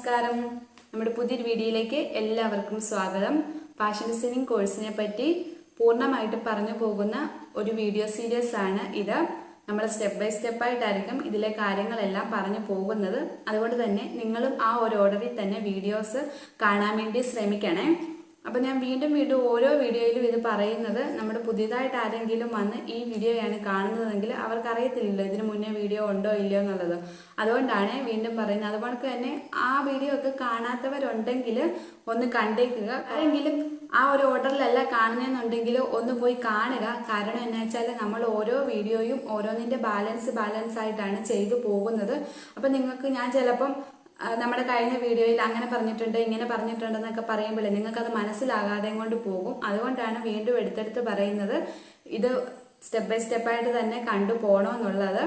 നമസ്കാരം. നമ്മുടെ പുതിയൊരു വീഡിയോയിലേക്ക് എല്ലാവർക്കും സ്വാഗതം. ഫാഷൻ ഡിസൈനിങ് കോഴ്സിനെ പറ്റി പൂർണ്ണമായിട്ട് പറഞ്ഞു പോകുന്ന ഒരു വീഡിയോ സീരീസ് ആണ് ഇത്. നമ്മൾ സ്റ്റെപ്പ് ബൈ സ്റ്റെപ്പ് ആയിട്ടായിരിക്കും ഇതിലെ കാര്യങ്ങളെല്ലാം പറഞ്ഞു പോകുന്നത്. അതുകൊണ്ട് തന്നെ നിങ്ങളും ആ ഒരു ഓർഡറിൽ തന്നെ വീഡിയോസ് കാണാൻ വേണ്ടി ശ്രമിക്കണേ. അപ്പം ഞാൻ വീണ്ടും ഓരോ വീഡിയോയിലും ഇത് പറയുന്നത്, നമ്മുടെ പുതിയതായിട്ട് ആരെങ്കിലും വന്ന് ഈ വീഡിയോയാണ് കാണുന്നതെങ്കിൽ അവർക്കറിയത്തില്ലല്ലോ ഇതിന് മുന്നേ വീഡിയോ ഉണ്ടോ ഇല്ലയോ എന്നുള്ളത്. അതുകൊണ്ടാണ് വീണ്ടും പറയുന്നത്. അതുപോലെ തന്നെ ആ വീഡിയോ ഒക്കെ കാണാത്തവരുണ്ടെങ്കിൽ ഒന്ന് കണ്ടേക്കുക. ആരെങ്കിലും ആ ഒരു ഓർഡറിലല്ല കാണുന്നതെന്നുണ്ടെങ്കിൽ ഒന്ന് പോയി കാണുക. കാരണം എന്നാ വെച്ചാൽ നമ്മൾ ഓരോ വീഡിയോയും ഓരോന്നിൻ്റെ ബാലൻസ് ആയിട്ടാണ് ചെയ്തു പോകുന്നത്. അപ്പം നിങ്ങൾക്ക് ഞാൻ ചിലപ്പം നമ്മുടെ കഴിഞ്ഞ വീഡിയോയിൽ അങ്ങനെ പറഞ്ഞിട്ടുണ്ട് ഇങ്ങനെ പറഞ്ഞിട്ടുണ്ടെന്നൊക്കെ പറയുമ്പോഴേ നിങ്ങൾക്കത് മനസ്സിലാകാതെ കൊണ്ട് പോകും. അതുകൊണ്ടാണ് വീണ്ടും എടുത്തെടുത്ത് പറയുന്നത്. ഇത് സ്റ്റെപ്പ് ബൈ സ്റ്റെപ്പായിട്ട് തന്നെ കണ്ടു പോകണമെന്നുള്ളത്.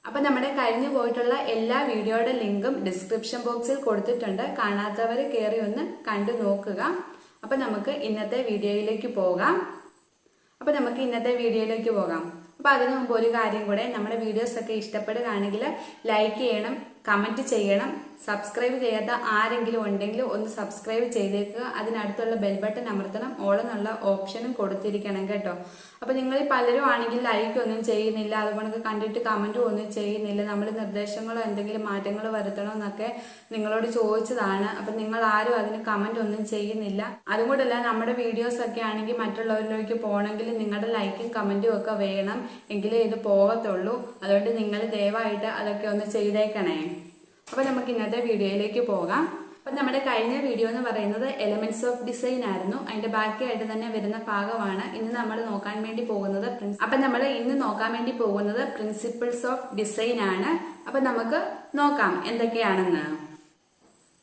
അപ്പം നമ്മുടെ കഴിഞ്ഞു പോയിട്ടുള്ള എല്ലാ വീഡിയോയുടെ ലിങ്കും ഡിസ്ക്രിപ്ഷൻ ബോക്സിൽ കൊടുത്തിട്ടുണ്ട്. കാണാത്തവർ കയറി ഒന്ന് കണ്ടു നോക്കുക. അപ്പം നമുക്ക് ഇന്നത്തെ വീഡിയോയിലേക്ക് പോകാം. അപ്പം അതിനു മുമ്പ് ഒരു കാര്യം കൂടെ, നമ്മുടെ വീഡിയോസൊക്കെ ഇഷ്ടപ്പെടുകയാണെങ്കിൽ ലൈക്ക് ചെയ്യണം, കമൻറ്റ് ചെയ്യണം. സബ്സ്ക്രൈബ് ചെയ്യാത്ത ആരെങ്കിലും ഉണ്ടെങ്കിൽ ഒന്ന് സബ്സ്ക്രൈബ് ചെയ്തേക്കുക. അതിനടുത്തുള്ള ബെൽ ബട്ടൺ അമർത്തണം. ഓൾ എന്നുള്ള ഓപ്ഷനും കൊടുത്തിരിക്കണം കേട്ടോ. അപ്പോൾ നിങ്ങൾ പലരും ആണെങ്കിൽ ലൈക്ക് ഒന്നും ചെയ്യുന്നില്ല, അതുകൊണ്ട് കണ്ടിട്ട് കമൻറ്റും ഒന്നും ചെയ്യുന്നില്ല. നമ്മൾ നിർദ്ദേശങ്ങളോ എന്തെങ്കിലും മാറ്റങ്ങൾ വരുത്തണോ എന്നൊക്കെ നിങ്ങളോട് ചോദിച്ചതാണ്. അപ്പം നിങ്ങൾ ആരും അതിന് കമൻറ്റ് ഒന്നും ചെയ്യുന്നില്ല. അതുകൊണ്ടല്ല, നമ്മുടെ വീഡിയോസൊക്കെ ആണെങ്കിൽ മറ്റുള്ളവരിലേക്ക് പോകണമെങ്കിൽ നിങ്ങളുടെ ലൈക്കും കമൻറ്റും ഒക്കെ വേണം, എങ്കിലേ ഇത് പോകത്തുള്ളൂ. അതുകൊണ്ട് നിങ്ങൾ ദയവായിട്ട് അതൊക്കെ ഒന്ന് ചെയ്തേക്കണേ. അപ്പോൾ നമുക്ക് ഇന്നത്തെ വീഡിയോയിലേക്ക് പോകാം. അപ്പം നമ്മുടെ കഴിഞ്ഞ വീഡിയോ എന്ന് പറയുന്നത് എലമെന്റ്സ് ഓഫ് ഡിസൈൻ ആയിരുന്നു. അതിന്റെ ബാക്കിയായിട്ട് തന്നെ വരുന്ന ഭാഗമാണ് ഇന്ന് നമ്മൾ നോക്കാൻ വേണ്ടി പോകുന്നത്. അപ്പം നമ്മൾ ഇന്ന് നോക്കാൻ വേണ്ടി പോകുന്നത് പ്രിൻസിപ്പിൾസ് ഓഫ് ഡിസൈൻ ആണ്. അപ്പം നമുക്ക് നോക്കാം എന്തൊക്കെയാണെന്ന്.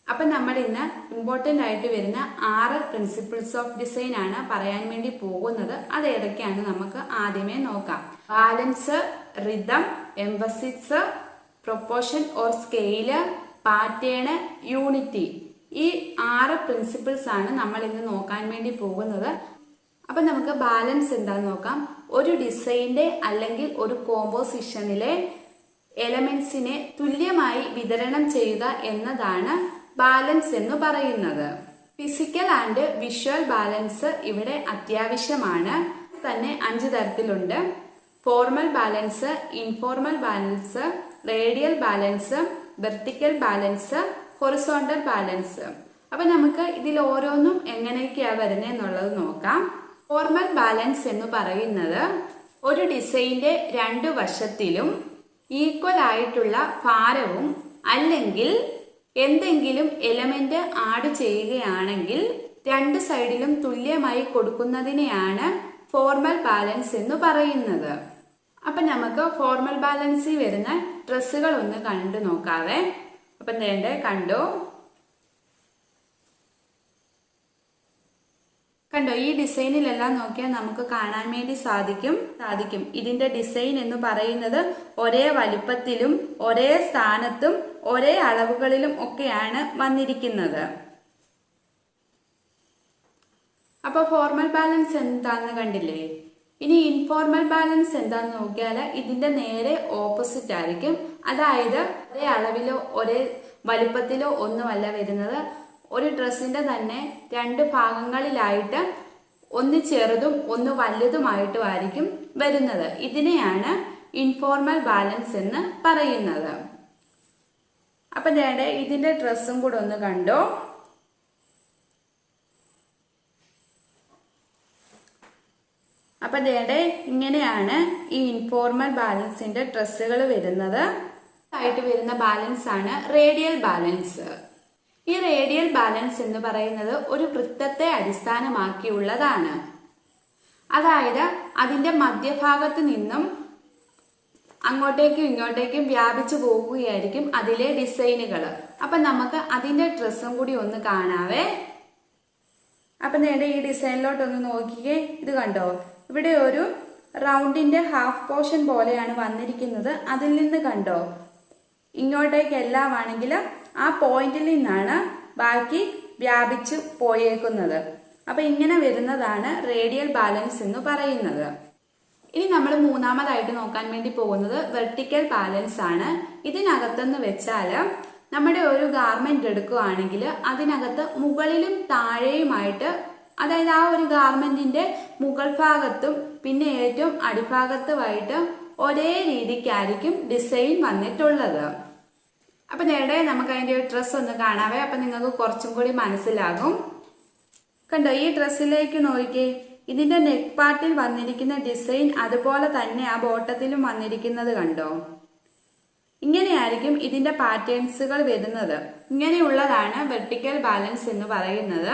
അപ്പം നമ്മൾ ഇന്ന് ഇമ്പോർട്ടൻ്റ് ആയിട്ട് വരുന്ന 6 പ്രിൻസിപ്പിൾസ് ഓഫ് ഡിസൈൻ ആണ് പറയാൻ വേണ്ടി പോകുന്നത്. അത് ഏതൊക്കെയാണ് നമുക്ക് ആദ്യമേ നോക്കാം. Balance, rhythm, emphasis, proportion or scale, pattern, unity. ഈ 6 പ്രിൻസിപ്പിൾസ് ആണ് നമ്മൾ ഇന്ന് നോക്കാൻ വേണ്ടി പോകുന്നത്. അപ്പം നമുക്ക് ബാലൻസ് എന്താന്ന് നോക്കാം. ഒരു ഡിസൈൻ്റെ അല്ലെങ്കിൽ ഒരു കോമ്പോസിഷനിലെ എലമെന്റ്സിനെ തുല്യമായി വിതരണം ചെയ്യുക എന്നതാണ് ബാലൻസ് എന്ന് പറയുന്നത്. ഫിസിക്കൽ ആൻഡ് വിഷ്വൽ ബാലൻസ് ഇവിടെ അത്യാവശ്യമാണ്. തന്നെ 5 തരത്തിലുണ്ട്. Formal balance, informal balance, radial balance, vertical balance, horizontal balance. അപ്പം നമുക്ക് ഇതിൽ ഓരോന്നും എങ്ങനെയൊക്കെയാണ് വരുന്നത് എന്നുള്ളത് നോക്കാം. ഫോർമൽ ബാലൻസ് എന്ന് പറയുന്നത് ഒരു ഡിസൈൻ്റെ 2 വശത്തിലും ഈക്വൽ ആയിട്ടുള്ള ഭാരവും അല്ലെങ്കിൽ എന്തെങ്കിലും എലമെന്റ് ആഡ് ചെയ്യുകയാണെങ്കിൽ 2 സൈഡിലും തുല്യമായി കൊടുക്കുന്നതിനെയാണ് ഫോർമൽ ബാലൻസ് എന്ന് പറയുന്നത്. അപ്പം നമുക്ക് ഫോർമൽ ബാലൻസിൽ വരുന്ന ഡ്രസ്സുകൾ ഒന്ന് കണ്ടു നോക്കാവേ. അപ്പം കണ്ടോ ഈ ഡിസൈനിലെല്ലാം നോക്കിയാൽ നമുക്ക് കാണാൻ വേണ്ടി സാധിക്കും. ഇതിന്റെ ഡിസൈൻ എന്ന് പറയുന്നത് ഒരേ വലിപ്പത്തിലും ഒരേ സ്ഥാനത്തും ഒരേ അളവുകളിലും ഒക്കെയാണ് വന്നിരിക്കുന്നത്. അപ്പോൾ ഫോർമൽ ബാലൻസ് എന്താന്ന് കണ്ടില്ലേ. ഇനി ഇൻഫോർമൽ ബാലൻസ് എന്താന്ന് നോക്കിയാൽ ഇതിന്റെ നേരെ ഓപ്പോസിറ്റ് ആയിരിക്കും. അതായത് ഒരേ അളവിലോ ഒരേ വലുപ്പത്തിലോ ഒന്നുമല്ല വരുന്നത്. ഒരു ഡ്രസ്സിന്റെ തന്നെ 2 ഭാഗങ്ങളിലായിട്ട് ഒന്ന് ചെറുതും ഒന്ന് വലുതുമായിട്ടും ആയിരിക്കും വരുന്നത്. ഇതിനെയാണ് ഇൻഫോർമൽ ബാലൻസ് എന്ന് പറയുന്നത്. അപ്പം ഇതിന്റെ ഡ്രസ്സും കൂടെ ഒന്ന് കണ്ടോ. അപ്പം ഇങ്ങനെയാണ് ഈ ഇൻഫോർമൽ ബാലൻസിന്റെ ഡ്രസ്സുകൾ വരുന്നത്. ആയിട്ട് വരുന്ന ബാലൻസ് ആണ് റേഡിയൽ ബാലൻസ്. ഈ റേഡിയൽ ബാലൻസ് എന്ന് പറയുന്നത് ഒരു വൃത്തത്തെ അടിസ്ഥാനമാക്കിയുള്ളതാണ്. അതായത് അതിന്റെ മധ്യഭാഗത്ത് നിന്നും അങ്ങോട്ടേക്കും ഇങ്ങോട്ടേക്കും വ്യാപിച്ചു പോകുകയായിരിക്കും അതിലെ ഡിസൈനുകൾ. അപ്പം നമുക്ക് അതിന്റെ ഡ്രസ്സും കൂടി ഒന്ന് കാണാവേ. അപ്പം ഈ ഡിസൈനിലോട്ടൊന്ന് നോക്കിയേ. ഇത് കണ്ടോ, ഇവിടെ ഒരു റൗണ്ടിന്റെ ഹാഫ് പോർഷൻ പോലെയാണ് വന്നിരിക്കുന്നത്. അതിൽ നിന്ന് കണ്ടോ ഇങ്ങോട്ടേക്കെല്ലാം ആണെങ്കിൽ ആ പോയിന്റിൽ നിന്നാണ് ബാക്കി വ്യാപിച്ചു പോയേക്കുന്നത്. അപ്പം ഇങ്ങനെ വരുന്നതാണ് റേഡിയൽ ബാലൻസ് എന്ന് പറയുന്നത്. ഇനി നമ്മൾ മൂന്നാമതായിട്ട് നോക്കാൻ വേണ്ടി പോകുന്നത് വെർട്ടിക്കൽ ബാലൻസ് ആണ്. ഇതിനകത്തെന്ന് വെച്ചാൽ നമ്മുടെ ഒരു ഗാർമെന്റ് എടുക്കുകയാണെങ്കിൽ അതിനകത്ത് മുകളിലും താഴെയുമായിട്ട്, അതായത് ആ ഒരു ഗാർമെന്റിന്റെ മുകൾ ഭാഗത്തും പിന്നെ ഏറ്റവും അടിഭാഗത്തുമായിട്ട് ഒരേ രീതിക്കായിരിക്കും ഡിസൈൻ വന്നിട്ടുള്ളത്. അപ്പൊ നേരെ നമുക്ക് അതിന്റെ ഒരു ഡ്രസ്സ് ഒന്ന് കാണാവേ. അപ്പൊ നിങ്ങൾക്ക് കുറച്ചും കൂടി മനസ്സിലാകും. കണ്ടോ, ഈ ഡ്രസ്സിലേക്ക് നോക്കിക്കേ. ഇതിന്റെ നെക്ക് പാർട്ടിൽ വന്നിരിക്കുന്ന ഡിസൈൻ അതുപോലെ തന്നെ ആ ബോട്ടത്തിലും വന്നിരിക്കുന്നത് കണ്ടോ. ഇങ്ങനെയായിരിക്കും ഇതിന്റെ പാറ്റേൺസുകൾ വരുന്നത്. ഇങ്ങനെയുള്ളതാണ് വെർട്ടിക്കൽ ബാലൻസ് എന്ന് പറയുന്നത്.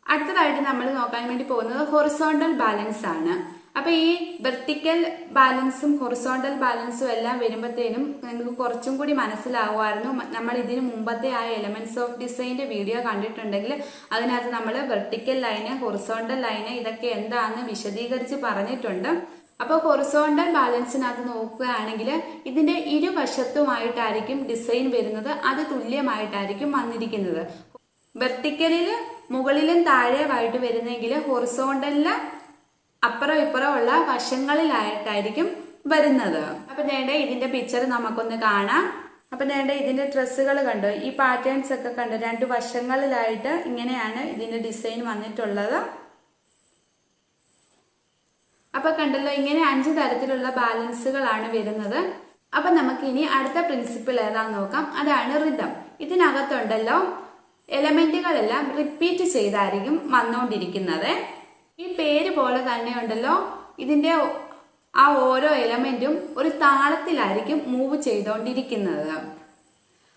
അടുത്തതായിട്ട് നമ്മൾ നോക്കാൻ വേണ്ടി പോകുന്നത് ഹൊറിസോണ്ടൽ ബാലൻസ് ആണ്. അപ്പൊ ഈ വെർട്ടിക്കൽ ബാലൻസും ഹൊറിസോണ്ടൽ ബാലൻസും എല്ലാം വരുമ്പോഴത്തേനും നിങ്ങൾക്ക് കുറച്ചും കൂടി മനസ്സിലാവുമായിരുന്നു. നമ്മൾ ഇതിന് മുമ്പത്തെ ആ എലമെന്റ്സ് ഓഫ് ഡിസൈൻ്റെ വീഡിയോ കണ്ടിട്ടുണ്ടെങ്കിൽ അതിനകത്ത് നമ്മൾ വെർട്ടിക്കൽ ലൈന്, ഹൊറിസോണ്ടൽ ലൈന് ഇതൊക്കെ എന്താണെന്ന് വിശദീകരിച്ച് പറഞ്ഞിട്ടുണ്ട്. അപ്പോൾ ഹൊറിസോണ്ടൽ ബാലൻസിനകത്ത് നോക്കുകയാണെങ്കിൽ ഇതിന്റെ ഇരുവശത്തുമായിട്ടായിരിക്കും ഡിസൈൻ വരുന്നത്. അത് തുല്യമായിട്ടായിരിക്കും വന്നിരിക്കുന്നത്. വെർട്ടിക്കലിൽ മുകളിലും താഴെയായിട്ട് വരുന്നെങ്കിൽ ഹൊറിസോണ്ടലില് അപ്പുറം ഇപ്പുറം ഉള്ള വശങ്ങളിലായിട്ടായിരിക്കും വരുന്നത്. അപ്പൊ നേടെ ഇതിന്റെ പിക്ചർ നമുക്കൊന്ന് കാണാം. അപ്പൊ നേടെ ഇതിന്റെ ഡ്രസ്സുകൾ കണ്ടോ, ഈ പാറ്റേൺസ് ഒക്കെ കണ്ടോ, രണ്ടു വശങ്ങളിലായിട്ട് ഇങ്ങനെയാണ് ഇതിന്റെ ഡിസൈൻ വന്നിട്ടുള്ളത്. അപ്പൊ കണ്ടല്ലോ, ഇങ്ങനെ 5 തരത്തിലുള്ള ബാലൻസുകളാണ് വരുന്നത്. അപ്പൊ നമുക്ക് ഇനി അടുത്ത പ്രിൻസിപ്പിൾ ഏതാന്ന് നോക്കാം. അതാണ് റിതം. ഇതിനകത്തുണ്ടല്ലോ എലമെന്റുകളെല്ലാം റിപ്പീറ്റ് ചെയ്തായിരിക്കും വന്നുകൊണ്ടിരിക്കുന്നത്. ഈ പേര് പോലെ തന്നെ ഉണ്ടല്ലോ, ഇതിന്റെ ആ ഓരോ എലമെന്റും ഒരു താളത്തിലായിരിക്കും മൂവ് ചെയ്തുകൊണ്ടിരിക്കുന്നത്.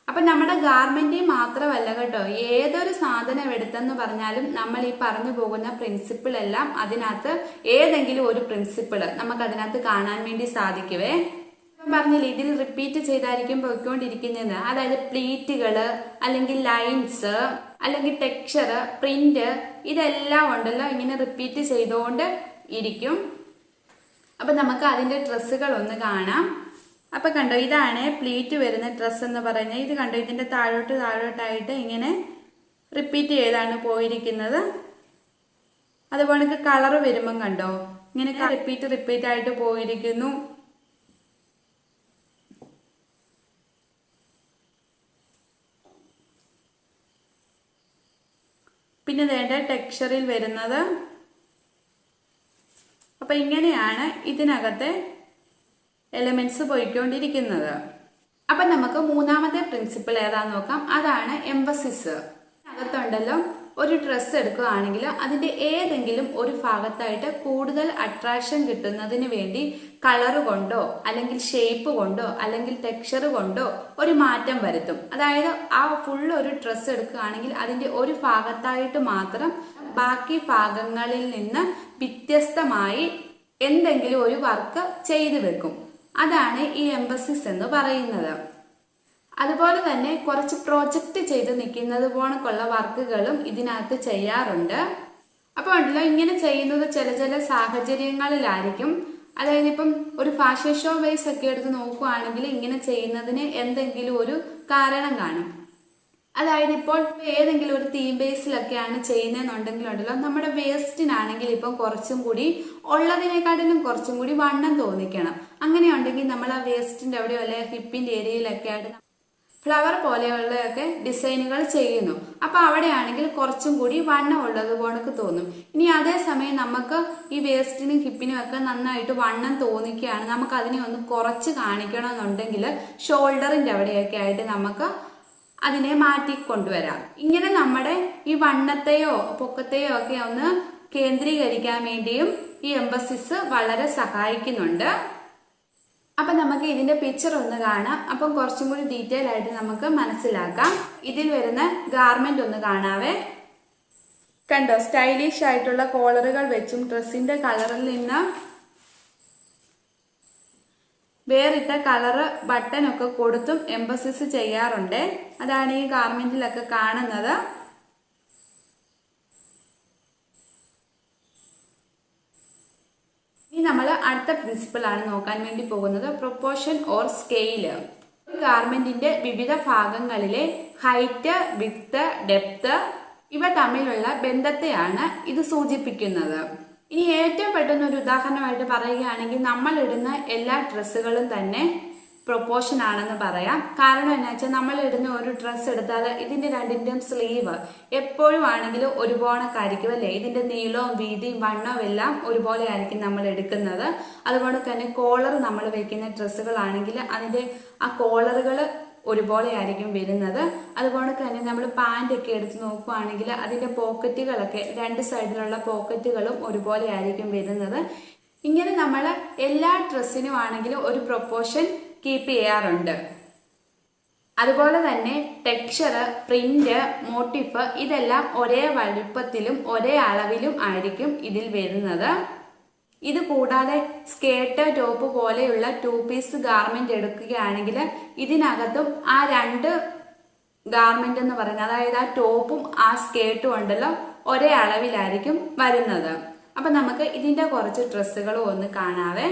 അപ്പൊ നമ്മുടെ ഗാർമെന്റിൽ മാത്രമല്ല കേട്ടോ, ഏതൊരു സാധനം എടുത്തെന്ന് പറഞ്ഞാലും നമ്മൾ ഈ പറഞ്ഞു പോകുന്ന പ്രിൻസിപ്പിൾ എല്ലാം അതിനകത്ത് ഏതെങ്കിലും ഒരു പ്രിൻസിപ്പിൾ നമുക്ക് അതിനകത്ത് കാണാൻ വേണ്ടി സാധിക്കുവേ. പറഞ്ഞില്ലേ, ഇതിൽ റിപ്പീറ്റ് ചെയ്തായിരിക്കും പോയിക്കൊണ്ടിരിക്കുന്നത്. അതായത് പ്ലീറ്റുകള്, അല്ലെങ്കിൽ ലൈൻസ്, അല്ലെങ്കിൽ ടെക്സ്ചർ, പ്രിന്റ്, ഇതെല്ലാം ഉണ്ടല്ലോ ഇങ്ങനെ റിപ്പീറ്റ് ചെയ്തുകൊണ്ട് ഇരിക്കും. അപ്പൊ നമുക്ക് അതിന്റെ ഡ്രസ്സുകൾ ഒന്ന് കാണാം. അപ്പൊ കണ്ടോ, ഇതാണ് പ്ലീറ്റ് വരുന്ന ഡ്രസ്സ് എന്ന് പറയുന്നത്. ഇത് കണ്ടോ, ഇതിന്റെ താഴോട്ടായിട്ട് ഇങ്ങനെ റിപ്പീറ്റ് ചെയ്താണ് പോയിരിക്കുന്നത്. അതുപോലെ കളർ വരുമ്പം കണ്ടോ, ഇങ്ങനെ റിപ്പീറ്റ് ആയിട്ട് പോയിരിക്കുന്നു. പിന്നെ വേണ്ട ടെക്സ്ചറിൽ വരുന്നത്. അപ്പൊ ഇങ്ങനെയാണ് ഇതിനകത്തെ എലമെന്റ്സ് പോയിക്കൊണ്ടിരിക്കുന്നത്. അപ്പൊ നമുക്ക് മൂന്നാമത്തെ പ്രിൻസിപ്പിൾ ഏതാന്ന് നോക്കാം. അതാണ് എംഫസിസ്. അകത്തുണ്ടല്ലോ ഒരു ഡ്രസ്സ് എടുക്കുകയാണെങ്കിൽ അതിന്റെ ഏതെങ്കിലും ഒരു ഭാഗത്തായിട്ട് കൂടുതൽ അട്രാക്ഷൻ കിട്ടുന്നതിന് വേണ്ടി കളർ കൊണ്ടോ അല്ലെങ്കിൽ ഷേപ്പ് കൊണ്ടോ അല്ലെങ്കിൽ ടെക്സ്ചർ കൊണ്ടോ ഒരു മാറ്റം വരുത്തും. അതായത് ആ ഫുള്ള് ഒരു ഡ്രസ്സ് എടുക്കുകയാണെങ്കിൽ അതിന്റെ ഒരു ഭാഗത്തായിട്ട് മാത്രം ബാക്കി ഭാഗങ്ങളിൽ നിന്ന് വ്യത്യസ്തമായി എന്തെങ്കിലും ഒരു വർക്ക് ചെയ്തു വെക്കും. അതാണ് ഈ എംഫസിസ് എന്ന് പറയുന്നത്. അതുപോലെ തന്നെ കുറച്ച് പ്രൊജക്റ്റ് ചെയ്ത് നിൽക്കുന്നത് പോണക്കുള്ള വർക്കുകളും ഇതിനകത്ത് ചെയ്യാറുണ്ട്. അപ്പോൾ ഉണ്ടല്ലോ, ഇങ്ങനെ ചെയ്യുന്നത് ചില സാഹചര്യങ്ങളിലായിരിക്കും. അതായത് ഇപ്പം ഒരു ഫാഷൻ ഷോ വൈസ് ഒക്കെ എടുത്ത് നോക്കുകയാണെങ്കിൽ ഇങ്ങനെ ചെയ്യുന്നതിന് എന്തെങ്കിലും ഒരു കാരണം കാണും. അതായത് ഇപ്പോൾ ഏതെങ്കിലും ഒരു തീം ബേസിലൊക്കെയാണ് ചെയ്യുന്നതെന്നുണ്ടെങ്കിലുണ്ടല്ലോ, നമ്മുടെ വേസ്റ്റിനാണെങ്കിൽ ഇപ്പം കുറച്ചും കൂടി ഉള്ളതിനെക്കാട്ടിലും കുറച്ചും കൂടി വണ്ണം തോന്നിക്കണം. അങ്ങനെയുണ്ടെങ്കിൽ നമ്മൾ ആ വേസ്റ്റിന്റെ അവിടെയോ അല്ലെ ഹിപ്പിന്റെ ഏരിയയിലൊക്കെ ആയിട്ട് ഫ്ലവർ പോലെയുള്ളതൊക്കെ ഡിസൈനുകൾ ചെയ്യുന്നു. അപ്പൊ അവിടെയാണെങ്കിൽ കുറച്ചും കൂടി വണ്ണം ഉള്ളത് പോണക്ക് തോന്നും. ഇനി അതേസമയം നമുക്ക് ഈ വേസ്റ്റിനും ഹിപ്പിനും ഒക്കെ നന്നായിട്ട് വണ്ണം തോന്നിക്കുകയാണ്, നമുക്ക് അതിനെ ഒന്ന് കുറച്ച് കാണിക്കണമെന്നുണ്ടെങ്കിൽ ഷോൾഡറിന്റെ അവിടെയൊക്കെ ആയിട്ട് നമുക്ക് അതിനെ മാറ്റി കൊണ്ടുവരാം. ഇങ്ങനെ നമ്മുടെ ഈ വണ്ണത്തെയോ പൊക്കത്തെയോ ഒക്കെ ഒന്ന് കേന്ദ്രീകരിക്കാൻ വേണ്ടിയും ഈ എംഫസിസ് വളരെ സഹായിക്കുന്നുണ്ട്. അപ്പൊ നമുക്ക് ഇതിന്റെ പിക്ചർ ഒന്ന് കാണാം. അപ്പം കുറച്ചും കൂടി ഡീറ്റെയിൽ ആയിട്ട് നമുക്ക് മനസ്സിലാക്കാം. ഇതിൽ വരുന്ന ഗാർമെന്റ് ഒന്ന് കാണാവേ. കണ്ടോ, സ്റ്റൈലിഷ് ആയിട്ടുള്ള കോളറുകൾ വെച്ചും ഡ്രസ്സിന്റെ കളറിൽ നിന്ന് വേറിട്ട കളറ് ബട്ടൺ ഒക്കെ കൊടുത്തും എംഫസിസ് ചെയ്യാറുണ്ട്. അതാണ് ഈ ഗാർമെന്റിലൊക്കെ കാണുന്നത്. ഇനി നമ്മൾ അടുത്ത പ്രിൻസിപ്പിൾ ആണ് നോക്കാൻ വേണ്ടി പോകുന്നത്, പ്രൊപ്പോർഷൻ ഓർ സ്കെയില്. ഒരു ഗാർമെന്റിന്റെ വിവിധ ഭാഗങ്ങളിലെ ഹൈറ്റ്, വിഡ്ത്ത്, ഡെപ്ത് ഇവ തമ്മിലുള്ള ബന്ധത്തെയാണ് ഇത് സൂചിപ്പിക്കുന്നത്. ഇനി ഏറ്റവും പെട്ടെന്ന് ഒരു ഉദാഹരണമായിട്ട് പറയുകയാണെങ്കിൽ, നമ്മൾ ഇടുന്ന എല്ലാ ഡ്രസ്സുകളും തന്നെ പ്രൊപ്പോർഷൻ ആണെന്ന് പറയാം. കാരണം എന്നാ വെച്ചാൽ നമ്മൾ ഇടുന്ന ഒരു ഡ്രസ്സ് എടുത്താൽ ഇതിന്റെ രണ്ടിന്റെയും സ്ലീവ് എപ്പോഴും ആണെങ്കിലും ഒരുപോണക്കായിരിക്കും അല്ലേ. ഇതിന്റെ നീളവും വീതിയും വണ്ണവും എല്ലാം ഒരുപോലെ ആയിരിക്കും നമ്മൾ എടുക്കുന്നത്. അതുപോലെ തന്നെ കോളർ നമ്മൾ വെക്കുന്ന ഡ്രസ്സുകളാണെങ്കിൽ അതിന്റെ ആ കോളറുകൾ ഒരുപോലെ ആയിരിക്കും വരുന്നത്. അതുപോലെ തന്നെ നമ്മൾ പാൻ്റ് ഒക്കെ എടുത്ത് നോക്കുകയാണെങ്കിൽ അതിന്റെ പോക്കറ്റുകളൊക്കെ രണ്ട് സൈഡിലുള്ള പോക്കറ്റുകളും ഒരുപോലെ ആയിരിക്കും വരുന്നത്. ഇങ്ങനെ നമ്മൾ എല്ലാ ഡ്രസ്സിനും ആണെങ്കിലും ഒരു പ്രൊപ്പോർഷൻ കീപ്പ് ചെയ്യാറുണ്ട്. അതുപോലെ തന്നെ ടെക്സ്ചർ, പ്രിന്റ്, മോട്ടിഫ് ഇതെല്ലാം ഒരേ വലുപ്പത്തിലും ഒരേ അളവിലും ആയിരിക്കും ഇതിൽ വരുന്നത്. ഇത് കൂടാതെ സ്കേർട്ട്, ടോപ്പ് പോലെയുള്ള 2 പീസ് ഗാർമെന്റ് എടുക്കുകയാണെങ്കിൽ ഇതിനകത്തും ആ 2 ഗാർമെന്റ് എന്ന് പറയുന്നത്, അതായത് ആ ടോപ്പും ആ സ്കേർട്ടും ഉണ്ടല്ലോ ഒരേ അളവിലായിരിക്കും വരുന്നത്. അപ്പൊ നമുക്ക് ഇതിന്റെ കുറച്ച് ഡ്രസ്സുകളും ഒന്ന് കാണാവേ.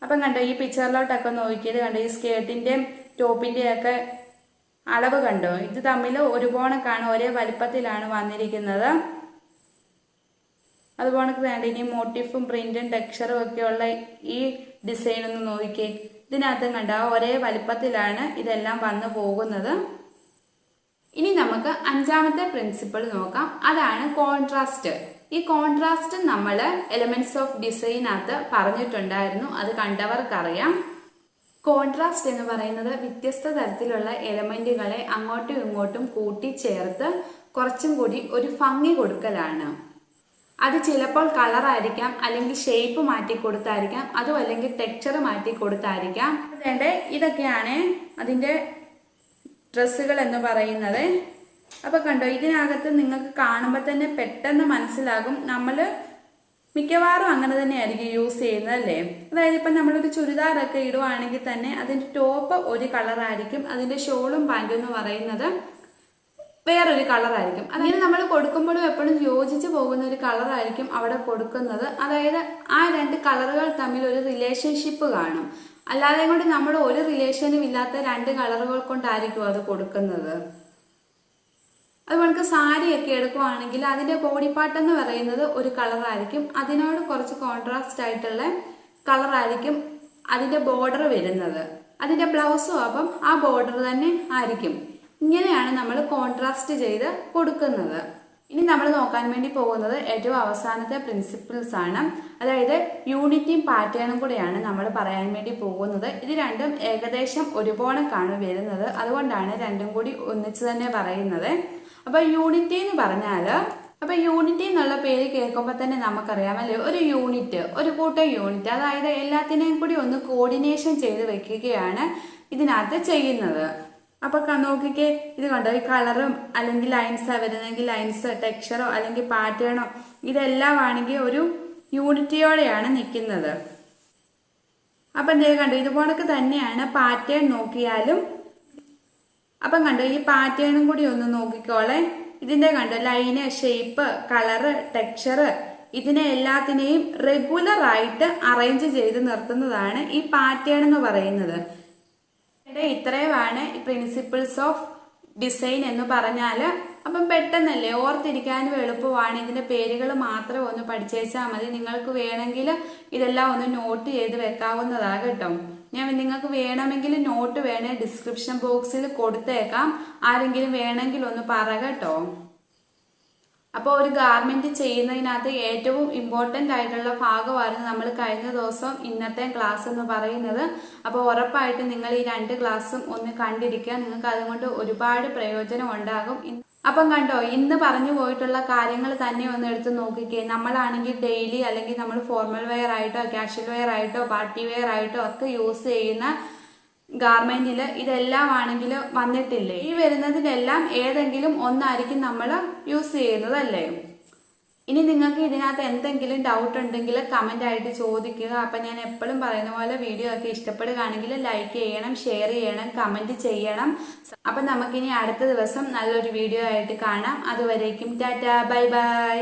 അപ്പം കണ്ടോ, ഈ പിക്ചറിലോട്ടൊക്കെ നോക്കിയത് കണ്ടോ, ഈ സ്കേർട്ടിന്റെയും ടോപ്പിന്റെയും ഒക്കെ അളവ് കണ്ടോ, ഇത് തമ്മിൽ ഒരുപോണക്കാണ്, ഒരേ വലിപ്പത്തിലാണ് വന്നിരിക്കുന്നത്. അതുപോലെ വേണ്ട ഇനി മോട്ടിഫും പ്രിന്റും ടെക്സ്ചറും ഒക്കെ ഉള്ള ഈ ഡിസൈൻ ഒന്ന് നോക്കിക്കേ. ഇതിനകത്തും കണ്ടോ ഒരേ വലിപ്പത്തിലാണ് ഇതെല്ലാം വന്നു പോകുന്നത്. ഇനി നമുക്ക് 5ാമത്തെ പ്രിൻസിപ്പിൾ നോക്കാം. അതാണ് കോൺട്രാസ്റ്റ്. ഈ കോൺട്രാസ്റ്റ് നമ്മൾ എലമെന്റ്സ് ഓഫ് ഡിസൈനകത്ത് പറഞ്ഞിട്ടുണ്ടായിരുന്നു, അത് കണ്ടവർക്കറിയാം. കോൺട്രാസ്റ്റ് എന്ന് പറയുന്നത് വ്യത്യസ്ത തരത്തിലുള്ള എലമെന്റുകളെ അങ്ങോട്ടും ഇങ്ങോട്ടും കൂട്ടിച്ചേർത്ത് കുറച്ചും കൂടി ഒരു ഭംഗി കൊടുക്കലാണ്. അത് ചിലപ്പോൾ കളറായിരിക്കാം, അല്ലെങ്കിൽ ഷേപ്പ് മാറ്റി കൊടുത്തായിരിക്കാം, അതും അല്ലെങ്കിൽ ടെക്സ്ചർ മാറ്റി കൊടുത്തായിരിക്കാം. അതുകൊണ്ട് ഇതൊക്കെയാണ് അതിൻ്റെ ഡ്രസ്സുകൾ എന്ന് പറയുന്നത്. അപ്പൊ കണ്ടോ, ഇതിനകത്ത് നിങ്ങൾക്ക് കാണുമ്പോൾ തന്നെ പെട്ടെന്ന് മനസ്സിലാകും നമ്മൾ മിക്കവാറും അങ്ങനെ തന്നെയായിരിക്കും യൂസ് ചെയ്യുന്നത് അല്ലേ. അതായത് ഇപ്പം നമ്മളൊരു ചുരിദാറൊക്കെ ഇടുവാണെങ്കിൽ തന്നെ അതിൻ്റെ ടോപ്പ് ഒരു കളറായിരിക്കും, അതിൻ്റെ ഷോളും പാൻറ്റും എന്ന് പറയുന്നത് വേറൊരു കളറായിരിക്കും. അതായത് നമ്മൾ കൊടുക്കുമ്പോഴും എപ്പോഴും യോജിച്ച് പോകുന്ന ഒരു കളറായിരിക്കും അവിടെ കൊടുക്കുന്നത്. അതായത് ആ 2 കളറുകൾ തമ്മിൽ ഒരു റിലേഷൻഷിപ്പ് കാണും. അല്ലാതെ കൊണ്ട് നമ്മൾ ഒരു റിലേഷനും ഇല്ലാത്ത 2 കളറുകൾ കൊണ്ടായിരിക്കും അത് കൊടുക്കുന്നത്. അതുപോലെ സാരിയൊക്കെ എടുക്കുവാണെങ്കിൽ അതിന്റെ ബോഡി പാർട്ട് എന്ന് പറയുന്നത് ഒരു കളറായിരിക്കും, അതിനോട് കുറച്ച് കോൺട്രാസ്റ്റ് ആയിട്ടുള്ള കളറായിരിക്കും അതിന്റെ ബോർഡർ വരുന്നത്. അതിന്റെ ബ്ലൗസും അപ്പം ആ ബോർഡർ തന്നെ ആയിരിക്കും. ഇങ്ങനെയാണ് നമ്മൾ കോൺട്രാസ്റ്റ് ചെയ്ത് കൊടുക്കുന്നത്. ഇനി നമ്മൾ നോക്കാൻ വേണ്ടി പോകുന്നത് ഏറ്റവും അവസാനത്തെ പ്രിൻസിപ്പിൾസ് ആണ്. അതായത് യൂണിറ്റിയും പാറ്റേണും കൂടെയാണ് നമ്മൾ പറയാൻ വേണ്ടി പോകുന്നത്. ഇത് രണ്ടും ഏകദേശം ഒരുപോണക്കാണ് വരുന്നത്, അതുകൊണ്ടാണ് രണ്ടും കൂടി ഒന്നിച്ച് തന്നെ പറയുന്നത്. അപ്പൊ യൂണിറ്റി എന്ന് പറഞ്ഞാൽ, അപ്പൊ യൂണിറ്റി എന്നുള്ള പേര് കേൾക്കുമ്പോൾ തന്നെ നമുക്കറിയാം അല്ലേ, ഒരു യൂണിറ്റ്, ഒരു കൂട്ടം യൂണിറ്റ്, അതായത് എല്ലാത്തിനെയും കൂടി ഒന്ന് കോർഡിനേഷൻ ചെയ്ത് വെക്കുകയാണ് ഇതിനകത്ത് ചെയ്യുന്നത്. അപ്പൊ നോക്കിക്കേ, ഇത് കണ്ടോ, ഈ കളറും അല്ലെങ്കിൽ ലൈൻസാ വരുന്നെങ്കിൽ ലൈൻസ്, ടെക്സ്ചറോ അല്ലെങ്കിൽ പാറ്റേണോ ഇതെല്ലാം ആണെങ്കിൽ ഒരു യൂണിറ്റിയോടെയാണ് നിൽക്കുന്നത്. അപ്പൊ എന്തേ കണ്ടോ, ഇതുപോലൊക്കെ തന്നെയാണ് പാറ്റേൺ നോക്കിയാലും. അപ്പം കണ്ടോ, ഈ പാറ്റേണും കൂടി ഒന്ന് നോക്കിക്കോളെ. ഇതിന്റെ കണ്ടോ ലൈന്, ഷേപ്പ്, കളറ്, ടെക്സ്ചർ ഇതിനെ എല്ലാത്തിനെയും റെഗുലർ ആയിട്ട് അറേഞ്ച് ചെയ്ത് നിർത്തുന്നതാണ് ഈ പാറ്റേൺ എന്ന് പറയുന്നത്. ഇത്രയുമാണ് പ്രിൻസിപ്പിൾസ് ഓഫ് ഡിസൈൻ എന്ന് പറഞ്ഞാൽ. അപ്പം പെട്ടെന്നല്ലേ ഓർത്തിരിക്കാനും എളുപ്പമാണ്. ഇതിന്റെ പേരുകൾ മാത്രം ഒന്ന് പഠിച്ചേച്ചാൽ മതി. നിങ്ങൾക്ക് വേണമെങ്കിൽ ഇതെല്ലാം ഒന്ന് നോട്ട് ചെയ്ത് വെക്കാവുന്നതാണ് കേട്ടോ. ഞാൻ നിങ്ങൾക്ക് വേണമെങ്കിൽ നോട്ട് വേണേ ഡിസ്ക്രിപ്ഷൻ ബോക്സിൽ കൊടുത്തേക്കാം, ആരെങ്കിലും വേണമെങ്കിൽ ഒന്ന് പറ കേട്ടോ. അപ്പോൾ ഒരു ഗാർമെന്റ് ചെയ്യുന്നതിനകത്ത് ഏറ്റവും ഇമ്പോർട്ടൻ്റ് ആയിട്ടുള്ള ഭാഗമായിരുന്നു നമ്മൾ കഴിഞ്ഞ ദിവസം ഇന്നത്തെ ക്ലാസ് എന്ന് പറയുന്നത്. അപ്പോൾ ഉറപ്പായിട്ട് നിങ്ങൾ ഈ 2 ക്ലാസ്സും ഒന്ന് കണ്ടിരിക്കുക, നിങ്ങൾക്ക് അതുകൊണ്ട് ഒരുപാട് പ്രയോജനം ഉണ്ടാകും. അപ്പം കണ്ടോ, ഇന്ന് പറഞ്ഞു പോയിട്ടുള്ള കാര്യങ്ങൾ തന്നെ ഒന്ന് എടുത്ത് നോക്കിക്കേ. നമ്മളാണെങ്കിൽ ഡെയിലി അല്ലെങ്കിൽ നമ്മൾ ഫോർമൽ വെയർ ആയിട്ടോ കാഷ്വൽ വെയർ ആയിട്ടോ പാർട്ടി വെയർ ആയിട്ടോ ഒക്കെ യൂസ് ചെയ്യുന്ന ഗാർമെന്റിൽ ഇതെല്ലാം ആണെങ്കിൽ വന്നിട്ടില്ലേ? ഈ വരുന്നതിലെല്ലാം ഏതെങ്കിലും ഒന്നായിരിക്കും നമ്മൾ യൂസ് ചെയ്യുന്നത് അല്ലേ. ഇനി നിങ്ങൾക്ക് ഇതിനകത്ത് എന്തെങ്കിലും ഡൗട്ട് ഉണ്ടെങ്കിൽ കമന്റ് ആയിട്ട് ചോദിക്കുക. അപ്പം ഞാൻ എപ്പോഴും പറയുന്ന പോലെ വീഡിയോ ഒക്കെ ഇഷ്ടപ്പെടുകയാണെങ്കിൽ ലൈക്ക് ചെയ്യണം, ഷെയർ ചെയ്യണം, കമന്റ് ചെയ്യണം. അപ്പം നമുക്കിനി അടുത്ത ദിവസം നല്ലൊരു വീഡിയോ ആയിട്ട് കാണാം. അതുവരേക്കും ടാറ്റാ, ബൈ ബൈ.